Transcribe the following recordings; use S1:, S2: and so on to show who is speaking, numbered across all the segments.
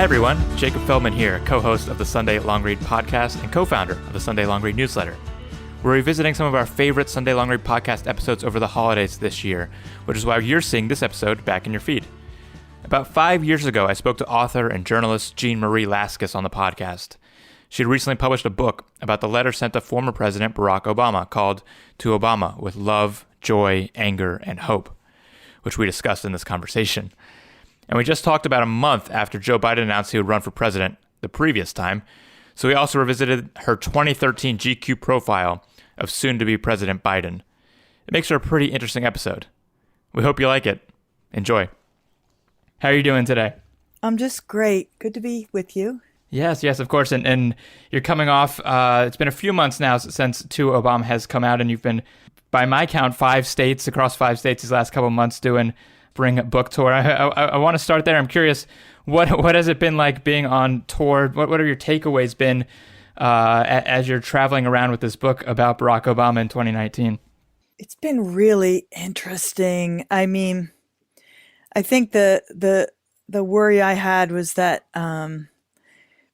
S1: Hi everyone, Jacob Feldman here, co-host of the Sunday Long Read podcast and co-founder of the Sunday Long Read newsletter. We're revisiting some of our favorite Sunday Long Read podcast episodes over the holidays this year, which is why you're seeing this episode back in your feed. About 5 years ago, I spoke to author and journalist Jeanne Marie Laskas on the podcast. She had recently published a book about the letter sent to former President Barack Obama called To Obama with Love, Joy, Anger, and Hope, which we discussed in this conversation. And we just talked about a month after Joe Biden announced he would run for president the previous time, so we also revisited her 2013 GQ profile of soon-to-be President Biden. It makes for a pretty interesting episode. We hope you like it. Enjoy. How are you doing today?
S2: I'm just great. Good to be with you.
S1: Yes, of course. And you're coming off, it's been a few months now since To Obama has come out, and you've been, by my count, across five states these last couple of months doing Bring a Book Tour. I want to start there. I'm curious, what has it been like being on tour? What are your takeaways been as you're traveling around with this book about Barack Obama in 2019?
S2: It's been really interesting. I mean, I think the worry I had was that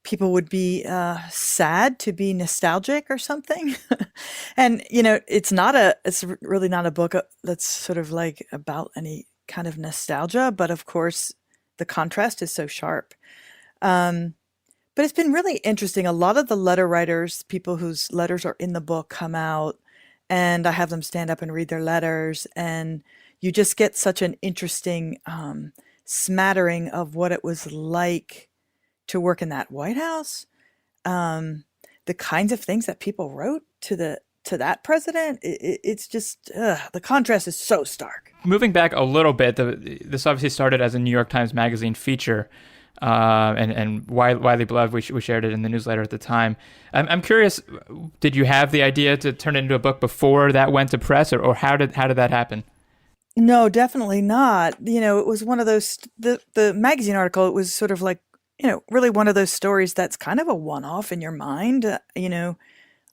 S2: people would be sad to be nostalgic or something. And, it's really not a book that's sort of like about any kind of nostalgia, but of course the contrast is so sharp. But it's been really interesting. A lot of the letter writers, people whose letters are in the book, come out and I have them stand up and read their letters, and you just get such an interesting smattering of what it was like to work in that White House, the kinds of things that people wrote to that president. It's just, the contrast is so stark.
S1: Moving back a little bit, this obviously started as a New York Times Magazine feature, and widely beloved. We shared it in the newsletter at the time. I'm curious, did you have the idea to turn it into a book before that went to press, or how did that happen?
S2: No, definitely not. It was one of those, the magazine article, it was sort of like, really one of those stories that's kind of a one-off in your mind.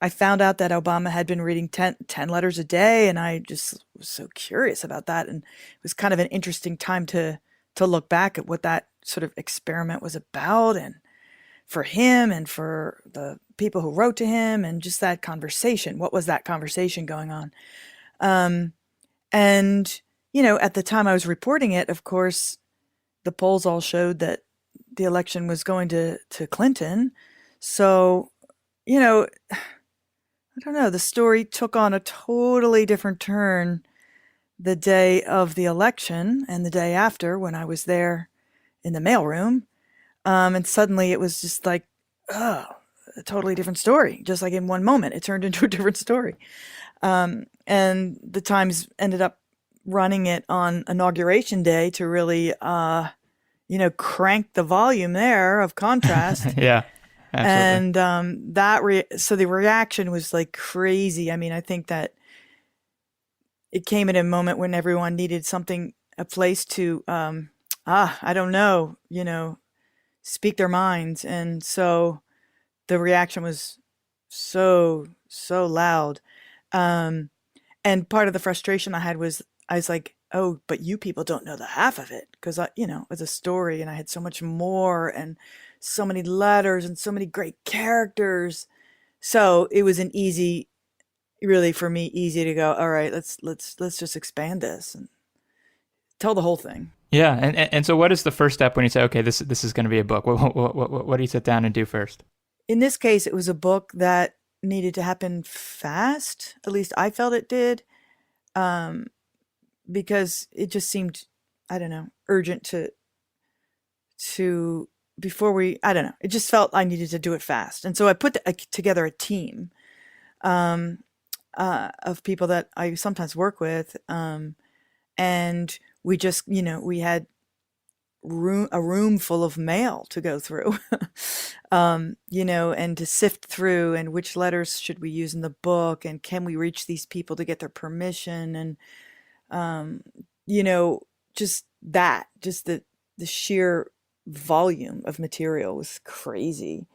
S2: I found out that Obama had been reading 10 letters a day, and I just was so curious about that. And it was kind of an interesting time to look back at what that sort of experiment was about, and for him and for the people who wrote to him, and just that conversation. What was that conversation going on? And, at the time I was reporting it, of course, the polls all showed that the election was going to Clinton. So, I don't know, the story took on a totally different turn the day of the election and the day after, when I was there in the mailroom. And suddenly it was just like, a totally different story. Just like in one moment, it turned into a different story. And the Times ended up running it on Inauguration Day to really, crank the volume there of contrast.
S1: Yeah. Absolutely.
S2: And so the reaction was like crazy. I mean, I think that it came at a moment when everyone needed a place to, I don't know, speak their minds. And so the reaction was so loud. And part of the frustration I had was, I was like, oh, but you people don't know the half of it. Because, it's a story and I had so much more, and so many letters and so many great characters. So it was really for me, easy to go, all right, let's just expand this and tell the whole thing.
S1: Yeah. And so what is the first step when you say, okay, this is going to be a book? What do you sit down and do first?
S2: In this case, it was a book that needed to happen fast. At least I felt it did. Because it just seemed, I don't know, urgent to before it just felt I needed to do it fast. And so I put together a team of people that I sometimes work with. And we just, we had a room full of mail to go through, and to sift through, and which letters should we use in the book, and can we reach these people to get their permission? And, just the sheer volume of material was crazy.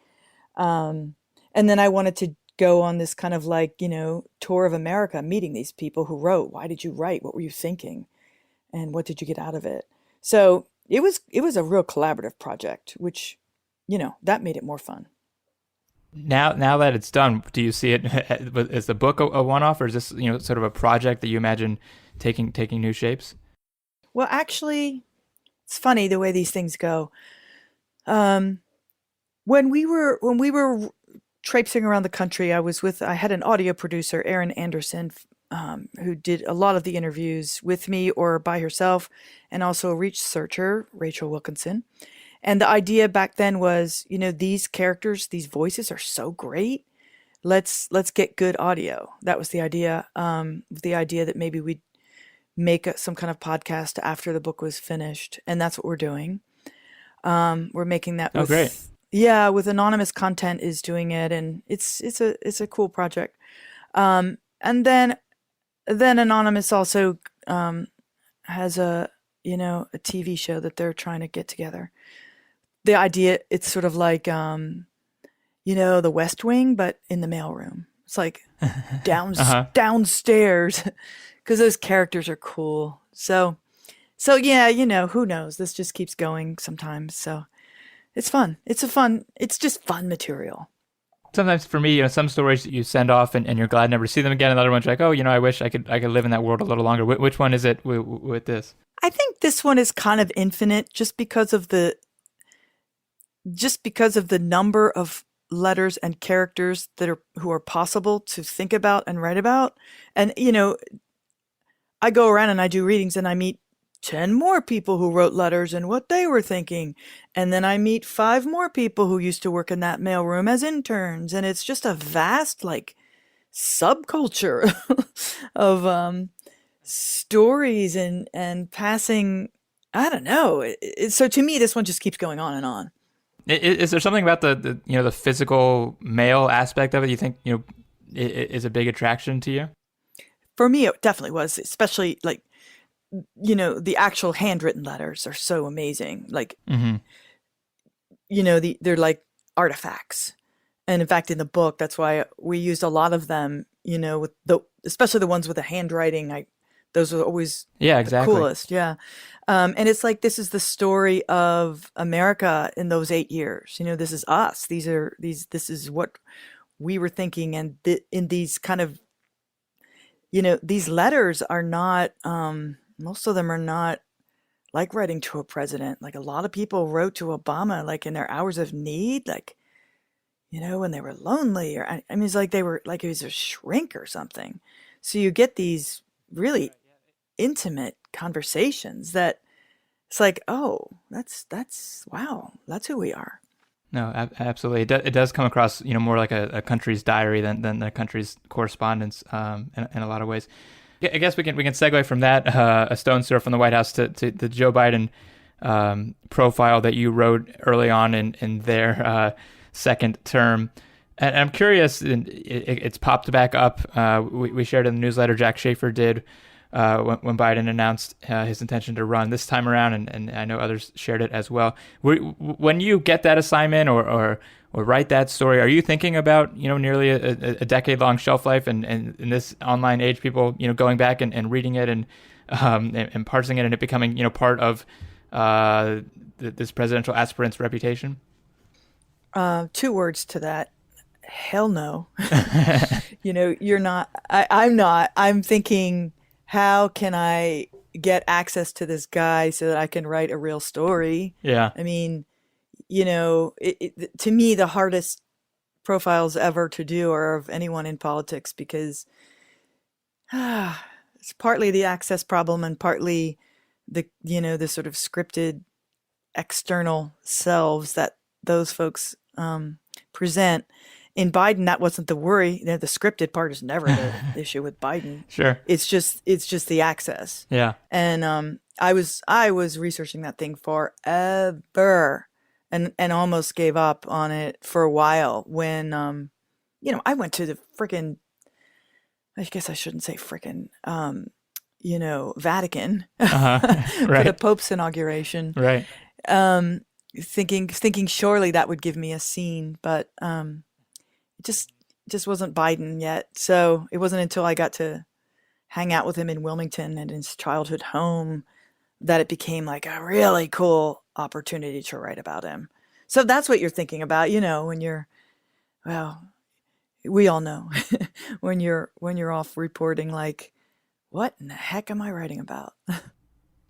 S2: And then I wanted to go on this kind of like, tour of America, meeting these people who wrote. Why did you write? What were you thinking? And what did you get out of it? So it was a real collaborative project, which that made it more fun.
S1: Now that it's done, do you see it as the book a one-off, or is this sort of a project that you imagine taking new shapes?
S2: Well, actually, it's funny the way these things go. When we were traipsing around the country, I had an audio producer, Erin Anderson, who did a lot of the interviews with me or by herself, and also a researcher, Rachel Wilkinson. And the idea back then was, these characters, these voices are so great. Let's get good audio. That was the idea. The idea that maybe we'd make some kind of podcast after the book was finished, and that's what we're doing. We're making that.
S1: Oh, great.
S2: Yeah, with Anonymous Content is doing it, and it's a cool project. And then Anonymous also has a TV show that they're trying to get together. The idea, it's sort of like The West Wing, but in the mailroom. It's like downstairs, because those characters are cool. So yeah, who knows? This just keeps going sometimes. So it's fun. It's just fun material.
S1: Sometimes for me, some stories you send off and you're glad never to see them again. Another one's like, oh, I wish I could live in that world a little longer. Which one is it with this?
S2: I think this one is kind of infinite, just because of the number of letters and characters who are possible to think about and write about. And I go around and I do readings and I meet 10 more people who wrote letters and what they were thinking. And then I meet 5 more people who used to work in that mailroom as interns. And it's just a vast, subculture of stories and passing. I don't know. So to me, this one just keeps going on and on.
S1: Is there something about the physical mail aspect of it you think is a big attraction to you?
S2: For me, it definitely was, especially the actual handwritten letters are so amazing. They're like artifacts. And in fact, in the book, that's why we used a lot of them, especially the ones with the handwriting. Those are always the coolest. Yeah. And it's like, this is the story of America in those 8 years. This is us. This is what we were thinking. And in these kind of, these letters are not, most of them are not like writing to a president. Like, a lot of people wrote to Obama, in their hours of need, when they were lonely, or, it's like they were like, he was a shrink or something. So you get these really intimate conversations that it's like, oh, that's wow, that's who we are.
S1: No, absolutely. It does come across, more like a country's diary than a country's correspondence in a lot of ways. I guess we can segue from that, a stone's throw from the White House, to the Joe Biden profile that you wrote early on in their second term. And I'm curious, it's popped back up. We shared in the newsletter, Jack Schaefer did, when Biden announced his intention to run this time around, and I know others shared it as well. When you get that assignment or write that story, are you thinking about nearly a decade-long shelf life, and in this online age, people going back and reading it and parsing it, and it becoming part of this presidential aspirant's reputation?
S2: 2 words to that. Hell no. You're not. I'm not. I'm thinking, how can I get access to this guy so that I can write a real story?
S1: Yeah.
S2: To me, the hardest profiles ever to do are of anyone in politics, because it's partly the access problem and partly the sort of scripted external selves that those folks present. In Biden, that wasn't the worry. The scripted part is never the issue with Biden.
S1: Sure.
S2: It's just the access.
S1: Yeah.
S2: And I was researching that thing forever, and almost gave up on it for a while when I went to the frickin', I guess I shouldn't say frickin', Vatican
S1: Right.
S2: for the Pope's inauguration.
S1: Right.
S2: Thinking surely that would give me a scene, but it just wasn't Biden yet. So it wasn't until I got to hang out with him in Wilmington and his childhood home that it became like a really cool opportunity to write about him. So that's what you're thinking about, when you're, well, we all know when you're off reporting, like, what in the heck am I writing about?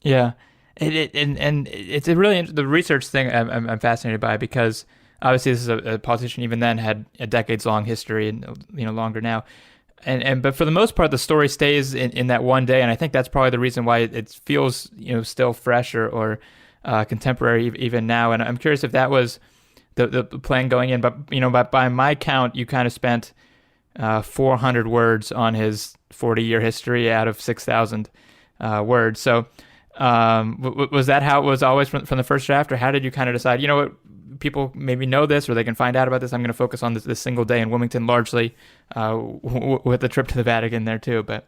S1: Yeah, and it's a really the research thing I'm fascinated by, because obviously this is a politician even then had a decades long history, and longer now, and but for the most part the story stays in that one day, and I think that's probably the reason why it feels still fresh or contemporary even now. And I'm curious if that was the plan going in, but by my count you kind of spent 400 words on his 40-year history out of 6,000 words. So was that how it was always from the first draft, or how did you kind of decide, what, people maybe know this or they can find out about this, I'm going to focus on this single day in Wilmington, largely with the trip to the Vatican there too? But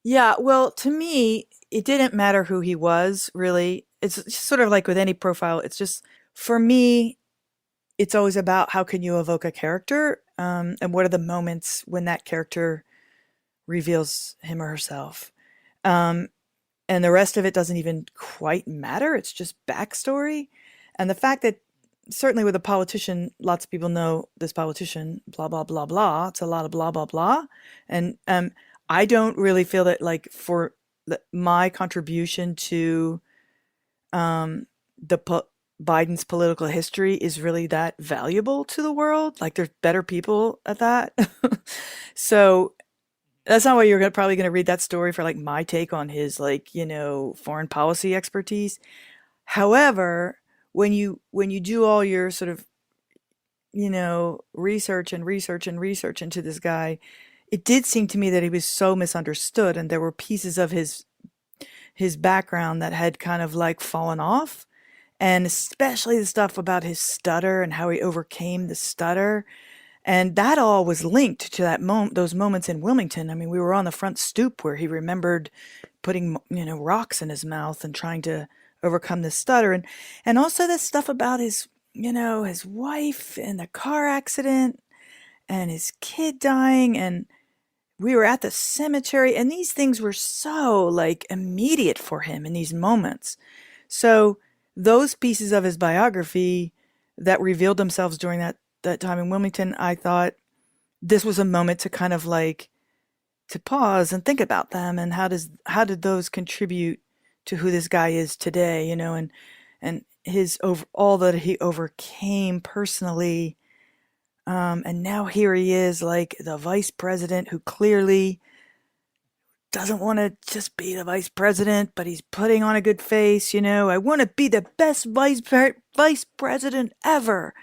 S2: yeah, well, to me, it didn't matter who he was, really. It's just sort of like with any profile. It's just, for me, it's always about how can you evoke a character, and what are the moments when that character reveals him or herself. And the rest of it doesn't even quite matter. It's just backstory. And the fact that certainly with a politician, lots of people know this politician, blah, blah, blah, blah. It's a lot of blah, blah, blah. And I don't really feel that, like, for my contribution to Biden's political history is really that valuable to the world. Like, there's better people at that. So that's not why you're probably going to read that story for, like, my take on his, like, foreign policy expertise. However, when you do all your sort of, research into this guy, it did seem to me that he was so misunderstood, and there were pieces of his background that had kind of like fallen off, and especially the stuff about his stutter and how he overcame the stutter. And that all was linked to those moments in Wilmington. I mean, we were on the front stoop where he remembered putting, rocks in his mouth and trying to overcome the stutter. And also this stuff about his wife and the car accident and his kid dying. And we were at the cemetery, and these things were so, like, immediate for him in these moments. So those pieces of his biography that revealed themselves during that time in Wilmington, I thought this was a moment to kind of, like, to pause and think about them, and how did those contribute to who this guy is today, and his all that he overcame personally, and now here he is, like, the vice president who clearly doesn't want to just be the vice president, but he's putting on a good face. I want to be the best vice president ever.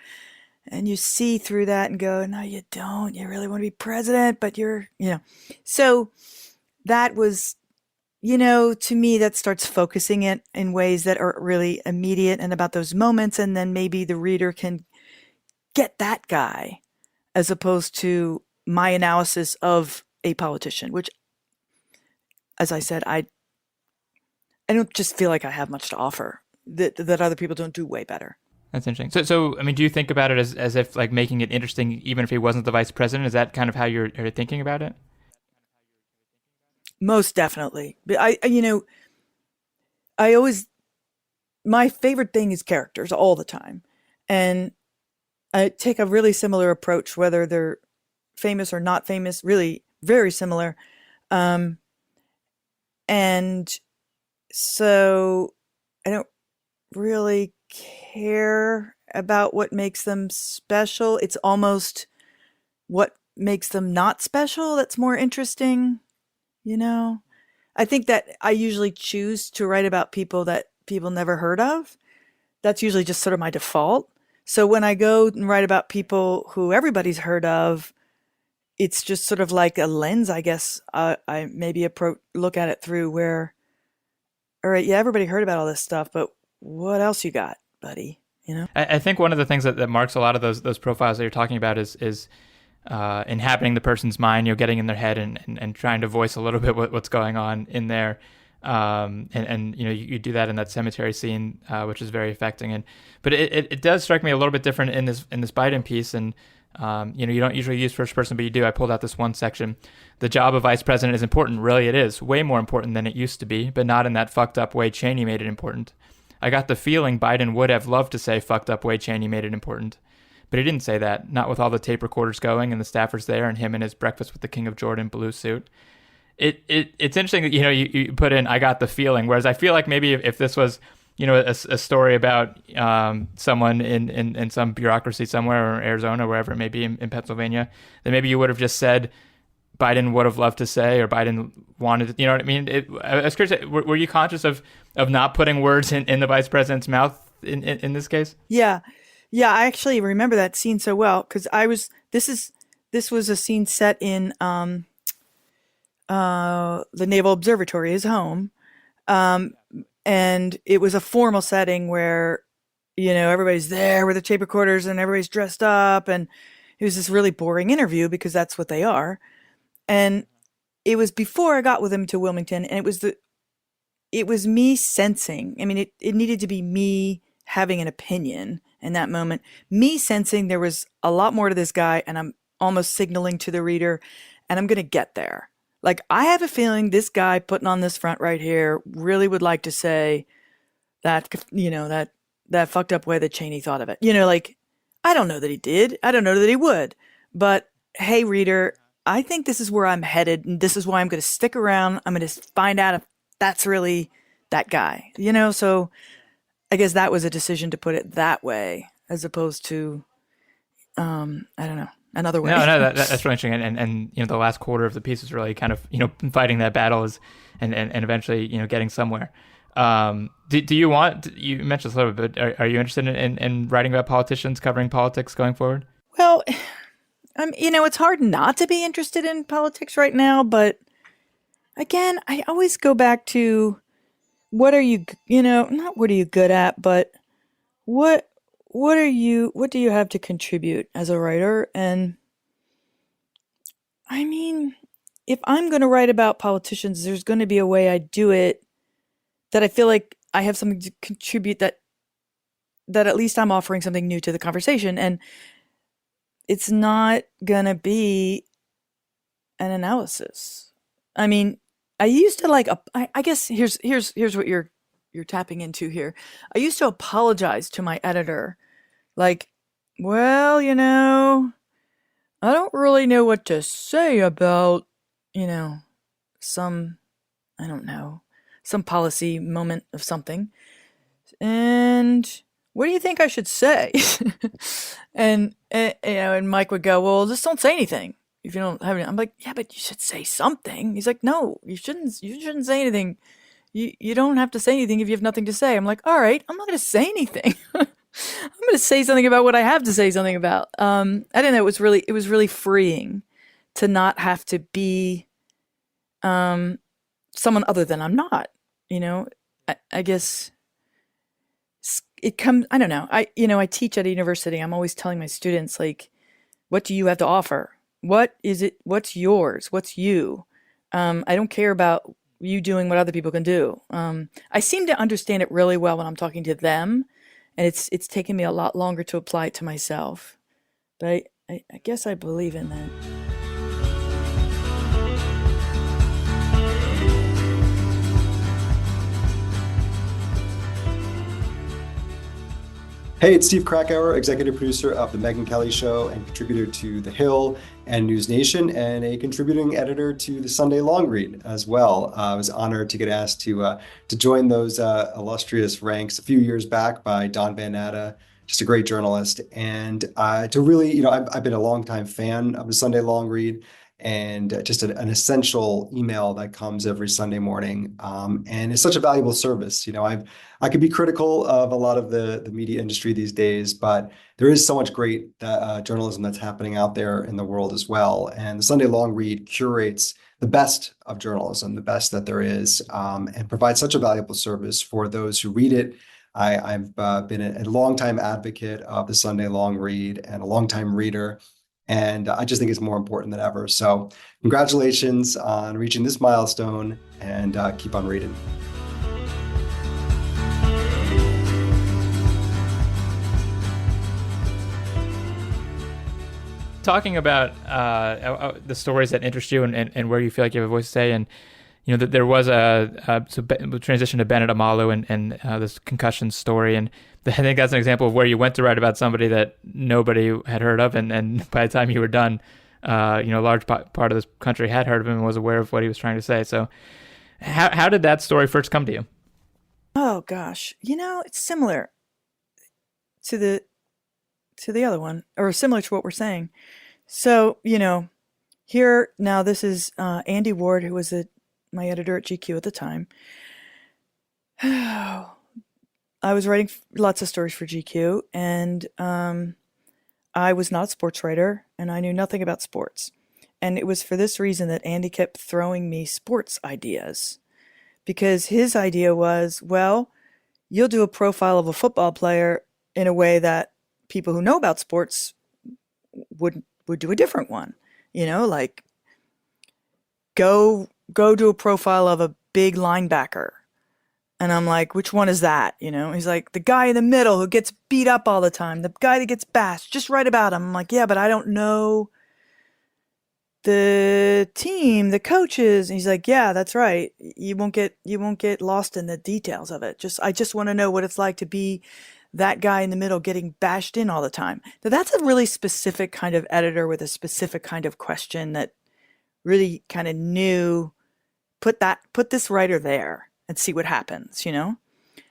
S2: And you see through that and go, no, you don't. You really want to be president, but you're. So that was, to me, that starts focusing it in ways that are really immediate and about those moments. And then maybe the reader can get that guy, as opposed to my analysis of a politician, which, as I said, I don't just feel like I have much to offer that other people don't do way better.
S1: That's interesting. So I mean, do you think about it as if, like, making it interesting even if he wasn't the vice president? Is that kind of how you're thinking about it?
S2: Most definitely. But my favorite thing is characters all the time. And I take a really similar approach, whether they're famous or not famous, really very similar. And so I don't really care about what makes them special. It's almost what makes them not special that's more interesting. I think that I usually choose to write about people that people never heard of. That's usually just sort of my default. So when I go and write about people who everybody's heard of, it's just sort of like a lens, I guess. I maybe look at it through where, all right, yeah, everybody heard about all this stuff, but what else you got, buddy?
S1: I think one of the things that marks a lot of those profiles that you're talking about is inhabiting the person's mind, getting in their head and trying to voice a little bit what's going on in there. And you do that in that cemetery scene, which is very affecting. But it does strike me a little bit different in this Biden piece. And you don't usually use first person, but you do. I pulled out this one section. The job of vice president is important. Really, it is way more important than it used to be, but not in that fucked up way Cheney made it important. I got the feeling Biden would have loved to say fucked up way Cheney made it important. But he didn't say that, not with all the tape recorders going and the staffers there and him in his breakfast with the King of Jordan blue suit. It's interesting that, you put in, I got the feeling, whereas I feel like maybe if this was, a story about someone in some bureaucracy somewhere, or Arizona, wherever it may be in Pennsylvania, then maybe you would have just said Biden would have loved to say, or Biden wanted to, you know what I mean? I was curious, were you conscious of not putting words in the vice president's mouth in this case?
S2: Yeah. I actually remember that scene so well, because this was a scene set in the Naval Observatory, his home. And it was a formal setting where, everybody's there with the tape recorders and everybody's dressed up. And it was this really boring interview because that's what they are. And it was before I got with him to Wilmington, and it was me sensing, it needed to be me having an opinion in that moment, me sensing there was a lot more to this guy, and I'm almost signaling to the reader, and I'm going to get there. Like, I have a feeling this guy putting on this front right here really would like to say that, that fucked up way that Cheney thought of it. I don't know that he did. I don't know that he would. But hey, reader, I think this is where I'm headed, and this is why I'm going to stick around. I'm going to find out if that's really that guy, So I guess that was a decision to put it that way, as opposed to, I don't know, another way.
S1: No, that's really interesting. And the last quarter of the piece is really kind of, fighting that battle and eventually, getting somewhere. Do you mentioned this a little bit, but are you interested in writing about politicians, covering politics going forward?
S2: Well, it's hard not to be interested in politics right now, but again, I always go back to what are you, not what are you good at, but what do you have to contribute as a writer? And if I'm going to write about politicians, there's going to be a way I do it that I feel like I have something to contribute, that at least I'm offering something new to the conversation. And it's not going to be an analysis. I used to I guess here's what you're tapping into here. I used to apologize to my editor. Well, I don't really know what to say about, some policy moment of something. And what do you think I should say? and Mike would go, well, just don't say anything. If you don't have any, I'm like, yeah, but you should say something. He's like, no, you shouldn't say anything. You don't have to say anything if you have nothing to say. I'm like, all right, I'm not going to say anything. I'm going to say something about what I have to say something about. I don't know. It was really freeing to not have to be someone other than I'm not. I guess it comes. I don't know. I teach at a university. I'm always telling my students, what do you have to offer? What is it? What's yours? What's you? I don't care about you doing what other people can do. I seem to understand it really well when I'm talking to them, and it's taken me a lot longer to apply it to myself. But I guess I believe in that.
S3: Hey, it's Steve Krakauer, executive producer of The Megyn Kelly Show and contributor to The Hill and News Nation, and a contributing editor to the Sunday Long Read as well. I was honored to get asked to join those illustrious ranks a few years back by Don Van Natta, just a great journalist, and to really, I've been a longtime fan of the Sunday Long Read, and just an essential email that comes every Sunday morning. And it's such a valuable service. I could be critical of a lot of the media industry these days, but there is so much great journalism that's happening out there in the world as well. And the Sunday Long Read curates the best of journalism, the best that there is, and provides such a valuable service for those who read it. I've been a longtime advocate of the Sunday Long Read and a longtime reader. And I just think it's more important than ever. So congratulations on reaching this milestone, and keep on reading.
S1: Talking about the stories that interest you and where you feel like you have a voice to say, and that there was a transition to Bennett Omalu and this concussion story. And I think that's an example of where you went to write about somebody that nobody had heard of. And by the time you were done, a large part of this country had heard of him and was aware of what he was trying to say. So how did that story first come to you?
S2: Oh gosh, it's similar to the other one, or similar to what we're saying. So, here now, this is Andy Ward, who was my editor at GQ at the time. I was writing lots of stories for GQ, and I was not a sports writer, and I knew nothing about sports. And it was for this reason that Andy kept throwing me sports ideas, because his idea was, well, you'll do a profile of a football player in a way that people who know about sports would do a different one. Like go do a profile of a big linebacker. And I'm like, which one is that? He's like, the guy in the middle who gets beat up all the time, the guy that gets bashed, just write about him. I'm like, yeah, but I don't know the team, the coaches. And he's like, yeah, that's right. You won't get lost in the details of it. I just want to know what it's like to be that guy in the middle getting bashed in all the time. Now, that's a really specific kind of editor with a specific kind of question that really kind of knew, put this writer there and see what happens,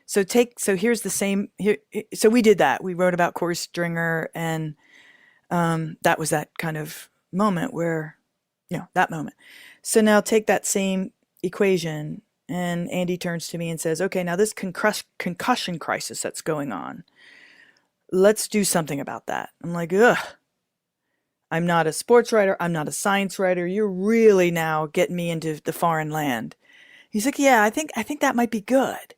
S2: So here's the same here. So we did that. We wrote about Corey Stringer, and that was that kind of moment where, that moment. So now take that same equation, and Andy turns to me and says, okay, now this concussion crisis that's going on, let's do something about that. I'm like, ugh, I'm not a sports writer. I'm not a science writer. You're really now getting me into the foreign land. He's like, yeah, I think that might be good.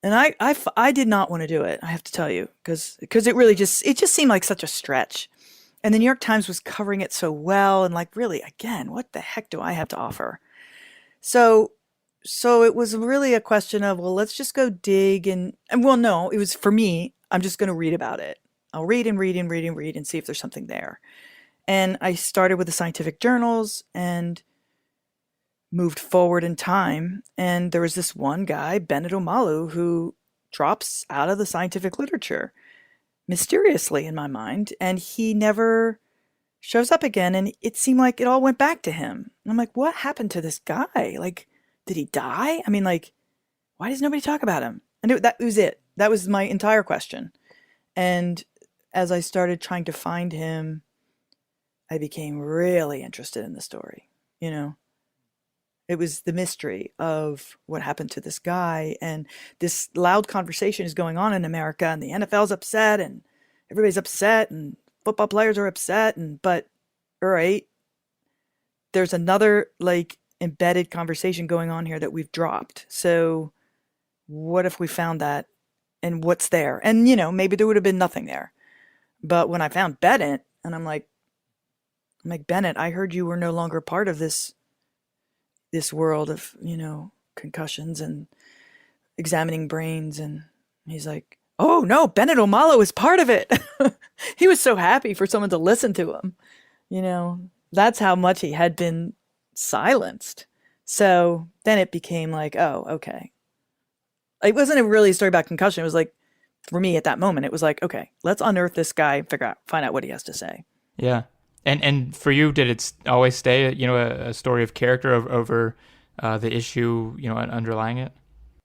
S2: And I did not want to do it, I have to tell you, because it really just seemed like such a stretch. And the New York Times was covering it so well, and like, really, again, what the heck do I have to offer? So it was really a question of, well, let's just go dig and well, no, it was for me, I'm just going to read about it. I'll read and read and read and read and see if there's something there. And I started with the scientific journals and moved forward in time. And there was this one guy, Bennett Omalu, who drops out of the scientific literature mysteriously in my mind. And he never shows up again. And it seemed like it all went back to him. And I'm like, what happened to this guy? Like, did he die? I mean, like, why does nobody talk about him? And that was it. That was my entire question. And as I started trying to find him, I became really interested in the story. It was the mystery of what happened to this guy. And this loud conversation is going on in America, and the NFL's upset, and everybody's upset, and football players are upset. But all right, there's another like embedded conversation going on here that we've dropped. So what if we found that, and what's there? And, maybe there would have been nothing there. But when I found Bennett, and I'm like, Bennett, I heard you were no longer part of this world of, concussions and examining brains. And he's like, oh no, Bennett Omalu is part of it. He was so happy for someone to listen to him. That's how much he had been silenced. So then it became like, oh, okay. It wasn't really a story about concussion. It was like, for me at that moment, it was like, okay, let's unearth this guy and find out what he has to say.
S1: Yeah. And for you, did it always stay, a story of character over the issue, underlying it?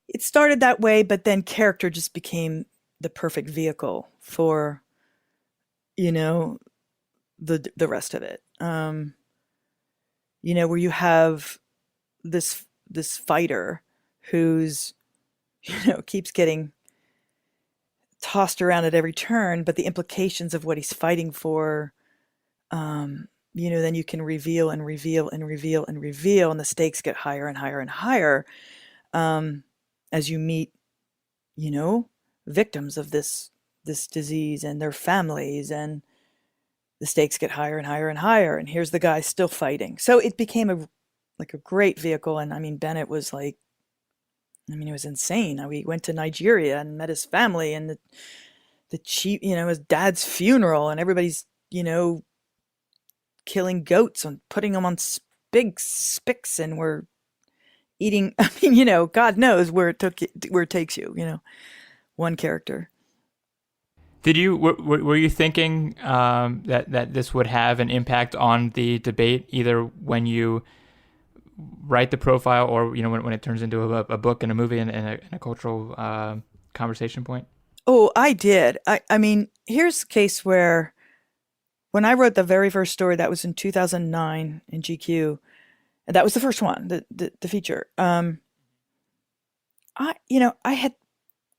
S2: It started that way, but then character just became the perfect vehicle for, the rest of it. Where you have this fighter who's, keeps getting tossed around at every turn, but the implications of what he's fighting for, then you can reveal and reveal and reveal and reveal, and the stakes get higher and higher and higher as you meet, victims of this disease and their families, and the stakes get higher and higher and higher. And here's the guy still fighting. So it became a great vehicle. And Bennett was like, it was insane. We went to Nigeria and met his family, and the chief, his dad's funeral, and everybody's, killing goats and putting them on big spicks, and we're eating. I mean, God knows where it takes you. One character.
S1: Did you were you thinking that this would have an impact on the debate, either when you write the profile or when it turns into a book and a movie and a cultural conversation point?
S2: Oh, I did. I mean, here's a case where when I wrote the very first story, that was in 2009 in GQ, and that was the first one, the feature. I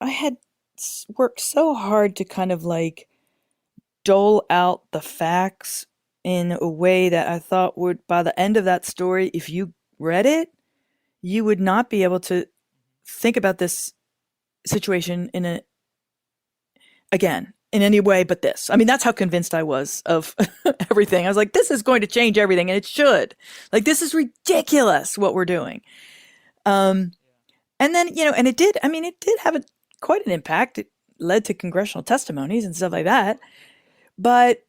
S2: had worked so hard to kind of like dole out the facts in a way that I thought would, by the end of that story, if you read it, you would not be able to think about this situation in any way but this. I mean, that's how convinced I was of everything. I was like, this is going to change everything, and it should. Like, this is ridiculous what we're doing. And then, and it did. I mean, it did have quite an impact. It led to congressional testimonies and stuff like that. But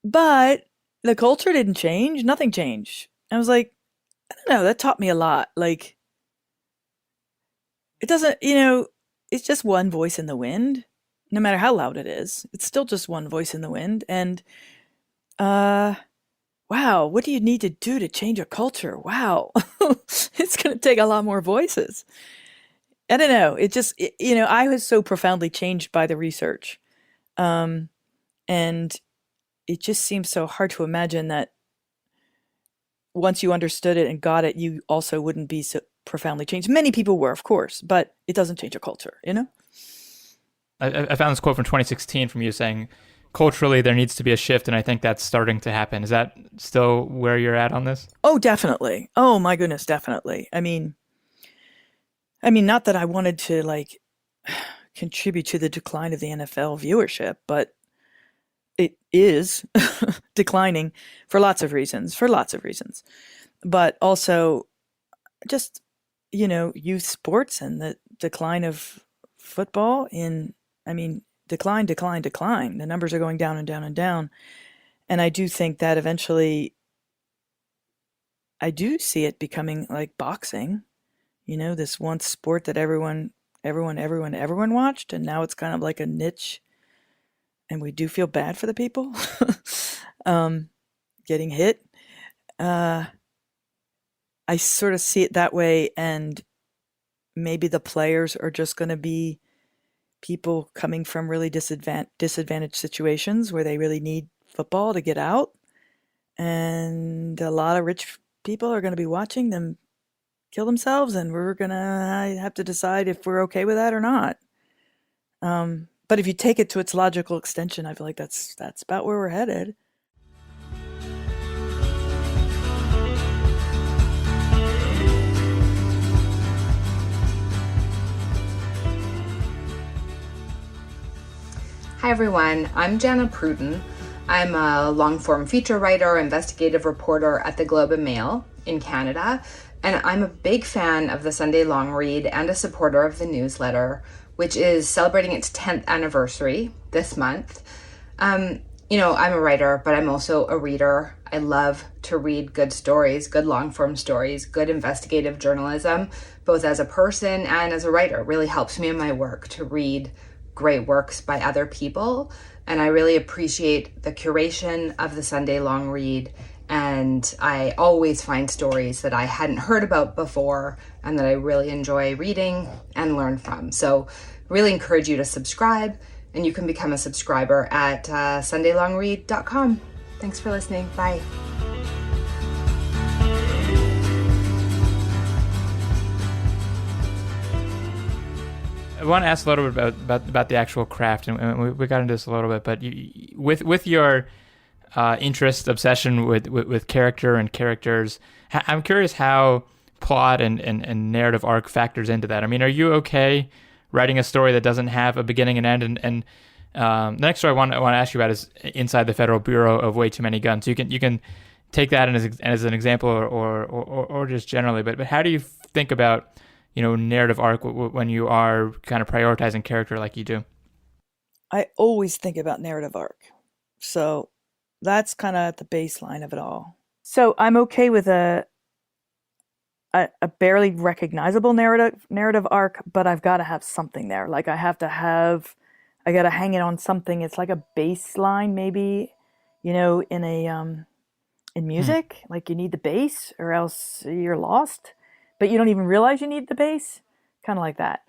S2: the culture didn't change. Nothing changed. I was like, I don't know. That taught me a lot. Like, it doesn't. It's just one voice in the wind. No matter how loud it is, it's still just one voice in the wind. And, wow, what do you need to do to change a culture? Wow, it's going to take a lot more voices. I don't know. It just, I was so profoundly changed by the research. And it just seems so hard to imagine that once you understood it and got it, you also wouldn't be so profoundly changed. Many people were, of course, but it doesn't change a culture, I
S1: found this quote from 2016 from you saying, culturally, there needs to be a shift, and I think that's starting to happen. Is that still where you're at on this?
S2: Oh, definitely. Oh, my goodness, definitely. I mean, not that I wanted to, like, contribute to the decline of the NFL viewership, but it is declining for lots of reasons, But also just, youth sports and the decline of football decline. The numbers are going down and down and down. And I do think that eventually I do see it becoming like boxing, this one sport that everyone watched. And now it's kind of like a niche. And we do feel bad for the people getting hit. I sort of see it that way. And maybe the players are just going to be people coming from really disadvantaged situations where they really need football to get out. And a lot of rich people are going to be watching them kill themselves, and we're going to have to decide if we're okay with that or not. But if you take it to its logical extension, I feel like that's about where we're headed.
S4: Hi everyone, I'm Jana Pruden. I'm a long-form feature writer, investigative reporter at the Globe and Mail in Canada, and I'm a big fan of the Sunday Long Read and a supporter of the newsletter, which is celebrating its 10th anniversary this month. I'm a writer, but I'm also a reader. I love to read good stories, good long-form stories, good investigative journalism, both as a person and as a writer. It really helps me in my work to read great works by other people, and I really appreciate the curation of the Sunday Long Read, and I always find stories that I hadn't heard about before and that I really enjoy reading and learn from. So really encourage you to subscribe, and you can become a subscriber at sundaylongread.com. Thanks for listening. Bye.
S1: I want to ask a little bit about the actual craft, and we got into this a little bit. But with your interest, obsession with character and characters, I'm curious how plot and narrative arc factors into that. I mean, are you okay writing a story that doesn't have a beginning and end? And the next story I want to ask you about is Inside the Federal Bureau of Way Too Many Guns. You can take that as an example, or just generally. But how do you think about narrative arc when you are kind of prioritizing character like you do?
S2: I always think about narrative arc. So that's kind of at the baseline of it all. So I'm okay with a a barely recognizable narrative arc, but I've got to have something there. Like I got to hang it on something. It's like a bass line, maybe, in music, like you need the bass or else you're lost, but you don't even realize you need the bass, kind of like that.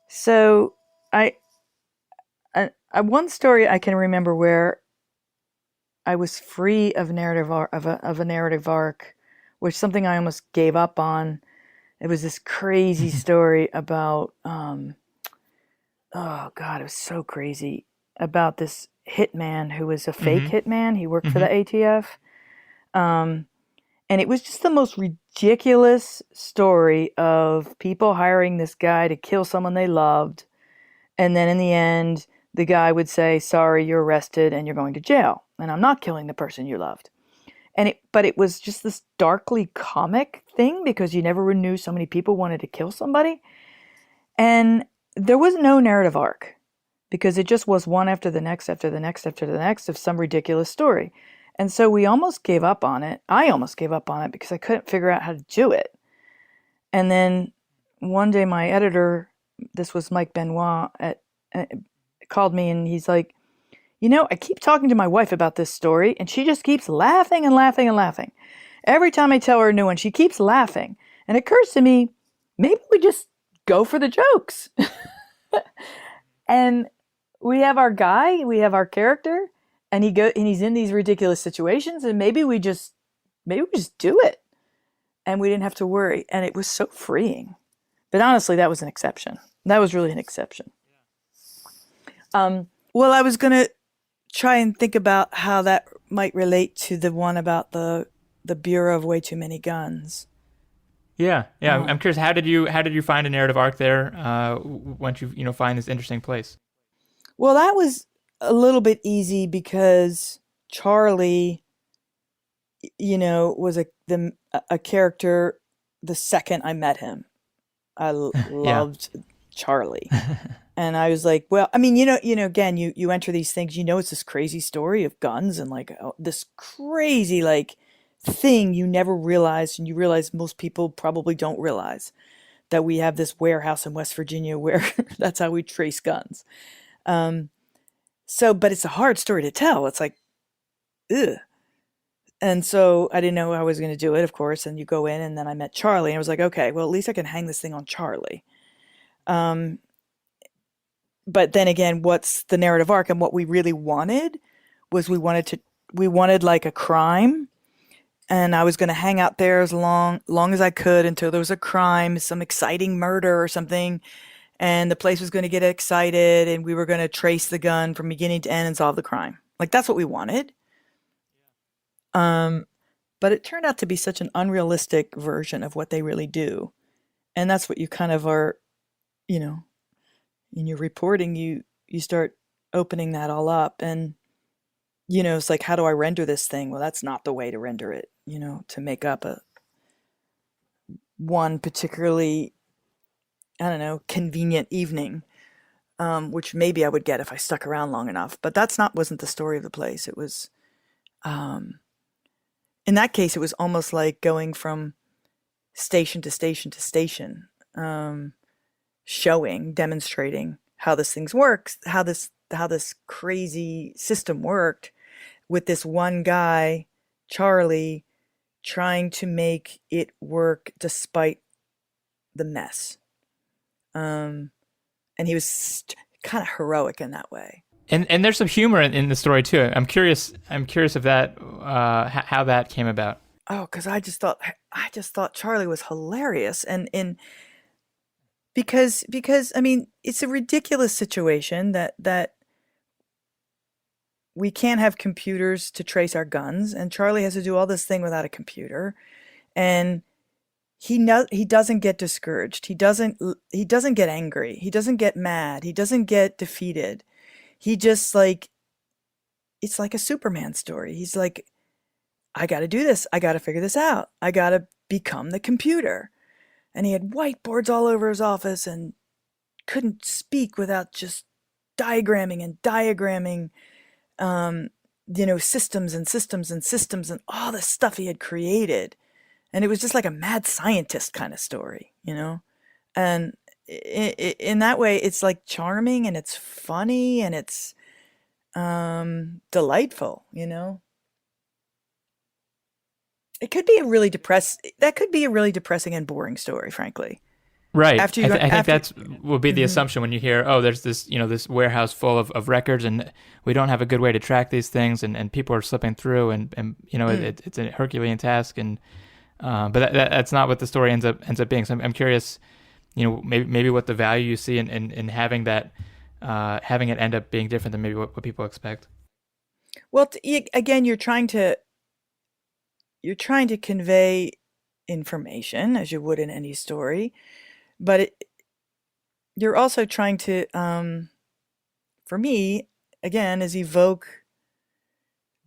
S2: So I one story I can remember where I was free of a narrative arc, which is something I almost gave up on. It was this crazy story about oh God, it was so crazy, about this hitman who was a fake hitman. He worked for the ATF. And it was just the most ridiculous story of people hiring this guy to kill someone they loved. And then in the end, the guy would say, sorry, you're arrested and you're going to jail. And I'm not killing the person you loved. But it was just this darkly comic thing because you never knew so many people wanted to kill somebody. And there was no narrative arc because it just was one after the next, after the next, after the next of some ridiculous story. And so we almost gave up on it. I almost gave up on it because I couldn't figure out how to do it. And then one day my editor, this was Mike Benoit, called me and he's like, I keep talking to my wife about this story and she just keeps laughing and laughing and laughing. Every time I tell her a new one, she keeps laughing. And it occurs to me, maybe we just go for the jokes. And we have our guy, we have our character, and he's in these ridiculous situations, and maybe we just do it. And we didn't have to worry. And it was so freeing. But honestly, that was an exception. That was really an exception. Well, I was going to try and think about how that might relate to the one about the Bureau of Way Too Many Guns.
S1: Yeah. I'm curious. How did you find a narrative arc there? Once you find this interesting place.
S2: Well, that was a little bit easy because Charlie, was a character the second I met him. I loved Charlie. And I was like, well, I mean, again, you enter these things, it's this crazy story of guns and like this crazy like thing you never realized, and you realize most people probably don't realize that we have this warehouse in West Virginia where that's how we trace guns. But it's a hard story to tell. It's like, ugh. And so I didn't know how I was going to do it, of course. And you go in, and then I met Charlie, and I was like, okay, well, at least I can hang this thing on Charlie. But then again, what's the narrative arc? And what we really wanted was we wanted like a crime. And I was going to hang out there as long as I could until there was a crime, some exciting murder or something. And the place was going to get excited, and we were going to trace the gun from beginning to end and solve the crime. Like, that's what we wanted. But it turned out to be such an unrealistic version of what they really do. And that's what you kind of are, in your reporting, you start opening that all up. And, it's like, how do I render this thing? Well, that's not the way to render it, to make up one particularly, I don't know, convenient evening, which maybe I would get if I stuck around long enough. But wasn't the story of the place. It was, in that case, it was almost like going from station to station to station, demonstrating how this thing works, how this crazy system worked, with this one guy, Charlie, trying to make it work despite the mess. And he was kind of heroic in that way.
S1: And there's some humor in the story too. I'm curious if that how that came about.
S2: Oh, because I just thought Charlie was hilarious, and because I mean, it's a ridiculous situation that we can't have computers to trace our guns, and Charlie has to do all this thing without a computer, and he doesn't get discouraged. He doesn't get angry. He doesn't get mad. He doesn't get defeated. He just it's like a Superman story. He's like, I got to do this. I got to figure this out. I got to become the computer. And he had whiteboards all over his office and couldn't speak without just diagramming, systems and systems and systems and all the stuff he had created. And it was just like a mad scientist kind of story, And in that way, it's like charming and it's funny and it's delightful, It could be that could be a really depressing and boring story, frankly.
S1: Right.
S2: After
S1: I think that's will be the assumption when you hear, oh, there's this, this warehouse full of records, and we don't have a good way to track these things, and people are slipping through, and it's a Herculean task, and but that's not what the story ends up being. So I'm curious, maybe what the value you see in having that, having it end up being different than maybe what people expect.
S2: Well, again, you're trying to convey information as you would in any story, but you're also trying to, for me, again, is evoke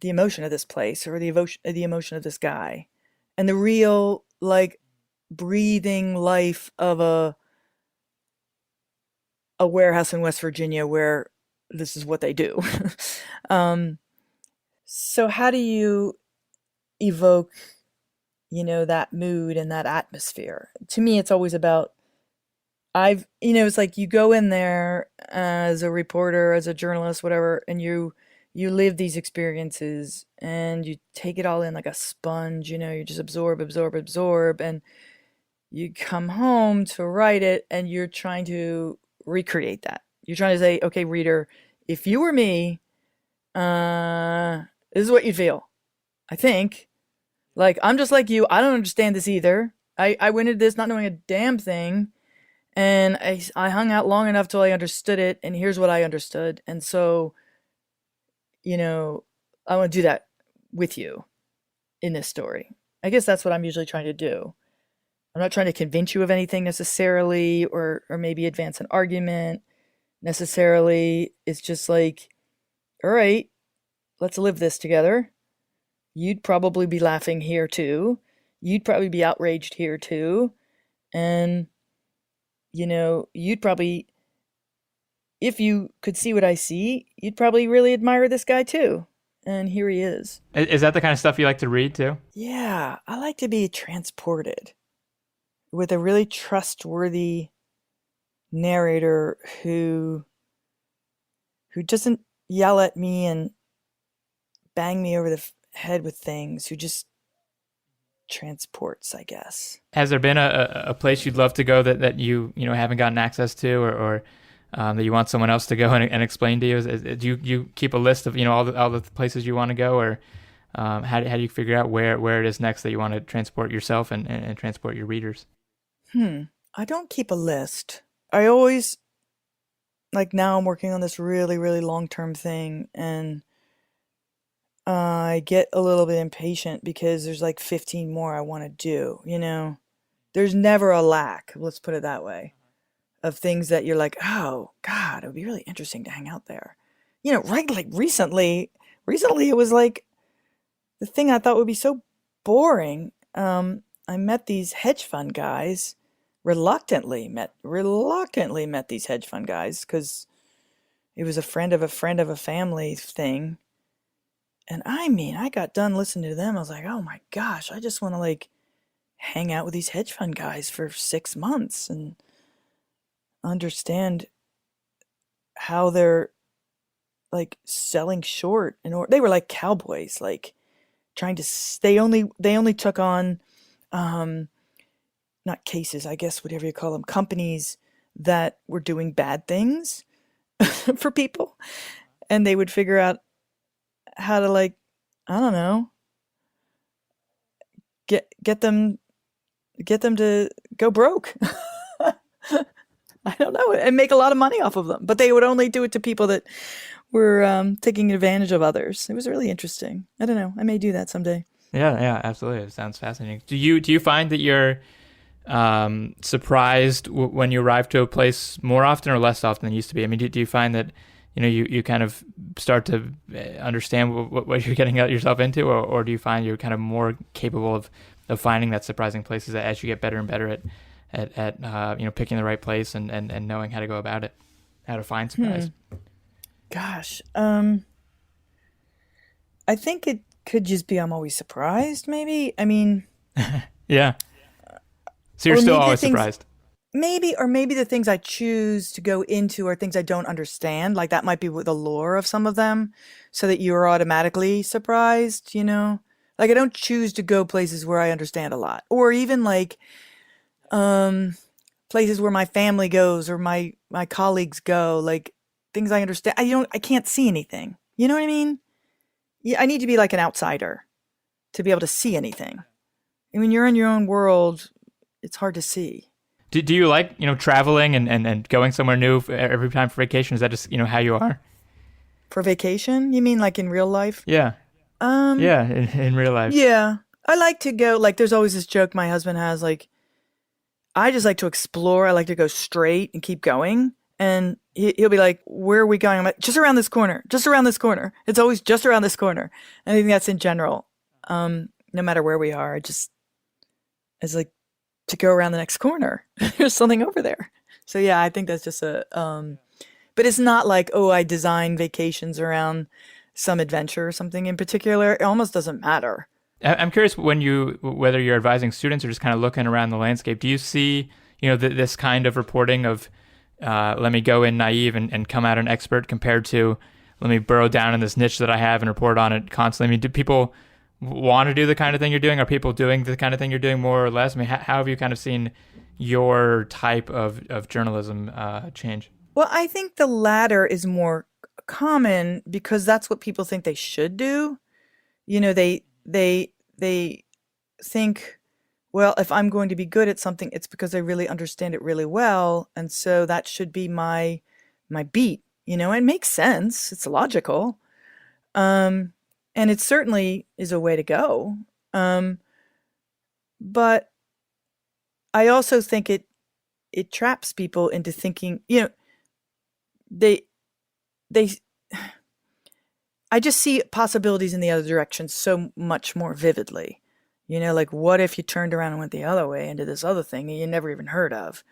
S2: the emotion of this place or the emotion of this guy, and the real like breathing life of a warehouse in West Virginia where this is what they do. So how do you evoke, that mood and that atmosphere? To me, it's always about, it's like you go in there as a reporter, as a journalist, whatever, and you live these experiences and you take it all in like a sponge, you just absorb, and you come home to write it and you're trying to recreate that. You're trying to say, okay, reader, if you were me, this is what you'd feel. I think. Like, I'm just like you. I don't understand this either. I went into this not knowing a damn thing. And I hung out long enough till I understood it. And here's what I understood. And so, I want to do that with you in this story. I guess that's what I'm usually trying to do. I'm not trying to convince you of anything necessarily, or maybe advance an argument necessarily. It's just like, all right, let's live this together. You'd probably be laughing here too. You'd probably be outraged here too. And, you'd probably, if you could see what I see, you'd probably really admire this guy too. And here he is.
S1: Is that the kind of stuff you like to read too?
S2: Yeah, I like to be transported with a really trustworthy narrator who doesn't yell at me and bang me over the head with things, who just transports, I guess.
S1: Has there been a place you'd love to go that you haven't gotten access to, or that you want someone else to go and explain to you? Do you keep a list of all the places you want to go, or how do you figure out where it is next that you want to transport yourself and transport your readers?
S2: I don't keep a list. I always, like, now I'm working on this really, really long-term thing, and I get a little bit impatient because there's like 15 more I want to do, There's never a lack, let's put it that way, of things that you're like, oh, God, it would be really interesting to hang out there. Right, like recently it was like the thing I thought would be so boring. I met these hedge fund guys, reluctantly met these hedge fund guys because it was a friend of a family thing. And I got done listening to them. I was like, oh my gosh, I just want to like hang out with these hedge fund guys for 6 months and understand how they're like selling short. They were like cowboys, like trying to, they only took on, not cases, I guess, whatever you call them, companies that were doing bad things for people. And they would figure out how to, like, I don't know, get them to go broke. I don't know, and make a lot of money off of them. But they would only do it to people that were taking advantage of others. It was really interesting. I don't know. I may do that someday.
S1: Yeah, absolutely. It sounds fascinating. Do you find that you're surprised when you arrive to a place more often or less often than you used to be? I mean, do you find that you kind of start to understand what you're getting yourself into, or do you find you're kind of more capable of finding that surprising places as you get better and better at picking the right place and knowing how to go about it, how to find surprise?
S2: Gosh, I think it could just be I'm always surprised, maybe. I mean,
S1: Yeah. So you're
S2: Or
S1: still
S2: maybe the
S1: always
S2: things-
S1: surprised.
S2: Maybe the things I choose to go into are things I don't understand. Like that might be the lore of some of them, so that you're automatically surprised, you know? Like I don't choose to go places where I understand a lot. Or even like places where my family goes or my colleagues go, like things I understand. I can't see anything. You know what I mean? Yeah, I need to be like an outsider to be able to see anything. And when you're in your own world, it's hard to see.
S1: Do you like, traveling and going somewhere new every time for vacation? Is that just, how you are?
S2: For vacation? You mean like in real life?
S1: Yeah. Yeah, in real life.
S2: Yeah. I like to go, like there's always this joke my husband has, like, I just like to explore. I like to go straight and keep going. And he'll be like, where are we going? I'm like, just around this corner, just around this corner. It's always just around this corner. And I think that's in general. No matter where we are, it's like to go around the next corner. There's something over there. So yeah, I think that's just but it's not like, oh, I design vacations around some adventure or something in particular. It almost doesn't matter.
S1: I'm curious whether you're advising students or just kind of looking around the landscape. Do you see, this kind of reporting of, let me go in naive and come out an expert compared to, let me burrow down in this niche that I have and report on it constantly? I mean, do people want to do the kind of thing you're doing? Are people doing the kind of thing you're doing more or less? I mean, how have you kind of seen your type of journalism change?
S2: Well, I think the latter is more common because that's what people think they should do. They think, well, if I'm going to be good at something, it's because I really understand it really well, and so that should be my beat. It makes sense. It's logical. And it certainly is a way to go. But I also think it traps people into thinking, they I just see possibilities in the other direction so much more vividly. Like what if you turned around and went the other way into this other thing that you never even heard of?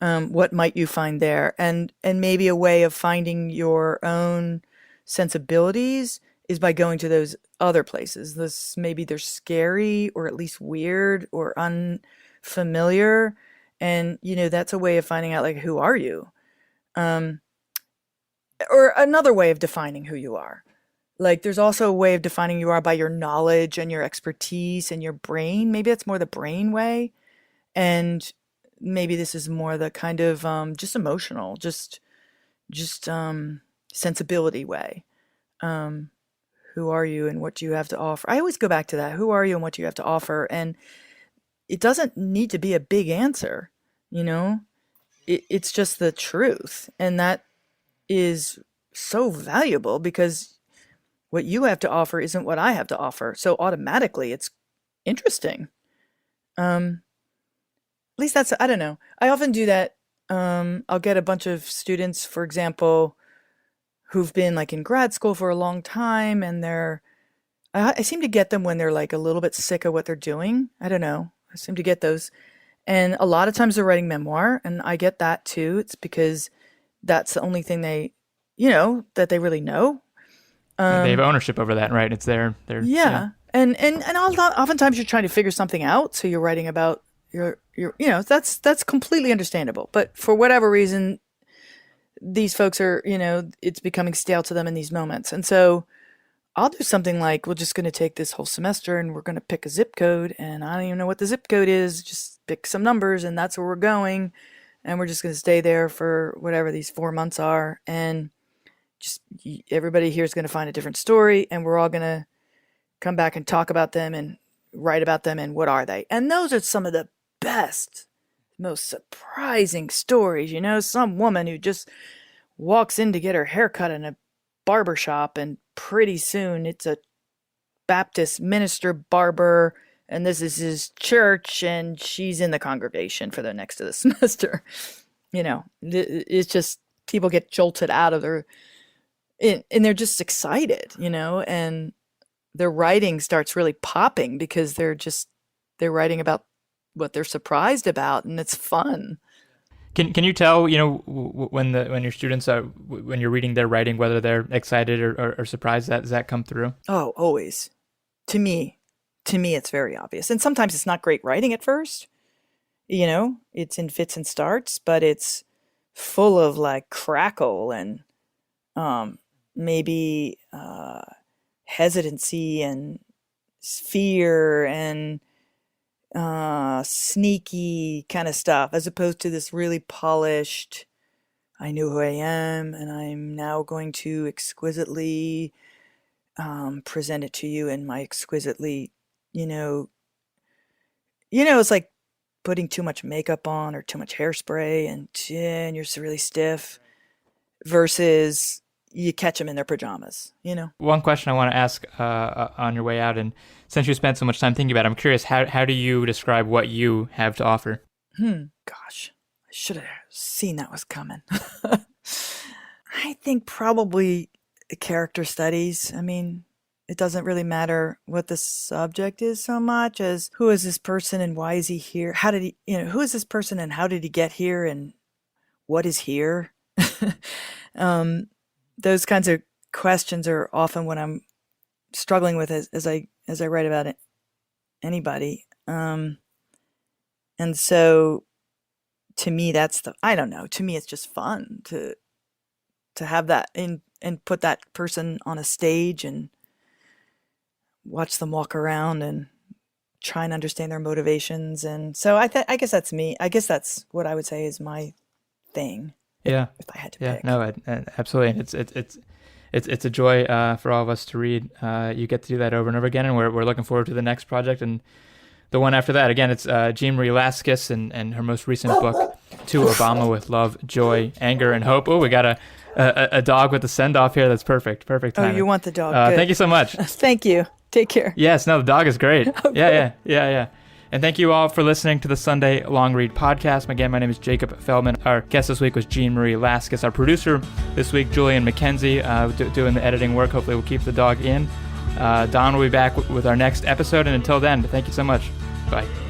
S2: What might you find there? And maybe a way of finding your own sensibilities is by going to those other places. Maybe they're scary or at least weird or unfamiliar. And, that's a way of finding out, like, who are you? Or another way of defining who you are. Like, there's also a way of defining who you are by your knowledge and your expertise and your brain. Maybe that's more the brain way. And maybe this is more the kind of just emotional, just sensibility way. Who are you and what do you have to offer? I always go back to that. Who are you and what do you have to offer? And it doesn't need to be a big answer, it's just the truth. And that is so valuable because what you have to offer isn't what I have to offer. So automatically it's interesting. At least that's, I don't know. I often do that. I'll get a bunch of students, for example, who've been like in grad school for a long time, and I seem to get them when they're like a little bit sick of what they're doing. I don't know. I seem to get those. And a lot of times they're writing memoir, and I get that too. It's because that's the only thing they that they really know.
S1: They have ownership over that, right? It's their
S2: yeah. And oftentimes you're trying to figure something out, so you're writing about your that's completely understandable. But for whatever reason, these folks are, it's becoming stale to them in these moments. And so I'll do something like, we're just going to take this whole semester and we're going to pick a zip code, and I don't even know what the zip code is. Just pick some numbers and that's where we're going. And we're just going to stay there for whatever these 4 months are. And just everybody here is going to find a different story, and we're all going to come back and talk about them and write about them. And what are they? And those are some of the best, most surprising stories. Some woman who just walks in to get her hair cut in a barber shop, and pretty soon it's a Baptist minister barber, and this is his church, and she's in the congregation for the next of the semester. It's just people get jolted out of their, and they're just excited, and their writing starts really popping because they're writing about what they're surprised about, and it's fun.
S1: Can you tell, when your students are, when you're reading their writing, whether they're excited or surprised? Does that come through?
S2: Oh, always. To me, to me, it's very obvious. And sometimes it's not great writing at first. It's in fits and starts, but it's full of like crackle and maybe hesitancy and fear and sneaky kind of stuff, as opposed to this really polished, I know who I am, and I'm now going to exquisitely present it to you in my exquisitely, it's like putting too much makeup on or too much hairspray and you're really stiff versus you catch them in their pajamas,
S1: One question I want to ask on your way out, and since you spent so much time thinking about it, I'm curious, how do you describe what you have to offer?
S2: Gosh, I should have seen that was coming. I think probably character studies. I mean, it doesn't really matter what the subject is so much as who is this person and why is he here? How did he, who is this person and how did he get here and what is here? Those kinds of questions are often what I'm struggling with as I write about it, anybody. And so to me, to me, it's just fun to have that and put that person on a stage and watch them walk around and try and understand their motivations. And so I guess that's me. I guess that's what I would say is my thing.
S1: Yeah.
S2: If I had to
S1: pick.
S2: pick.
S1: No, absolutely. And it's a joy for all of us to read. You get to do that over and over again, and we're looking forward to the next project and the one after that. Again, it's Jeanne Marie Laskas and her most recent book, To Obama with Love, Joy, Anger, and Hope. Oh, we got a dog with a send-off here. That's perfect. Perfect timing.
S2: Oh, you want the dog.
S1: Thank you so much.
S2: Thank you. Take care.
S1: Yes, no, the dog is great.
S2: Okay.
S1: Yeah. And thank you all for listening to the Sunday Long Read podcast. Again, my name is Jacob Feldman. Our guest this week was Jeanne Marie Laskas. Our producer this week, Julian McKenzie, doing the editing work. Hopefully we'll keep the dog in. Don will be back with our next episode. And until then, thank you so much. Bye.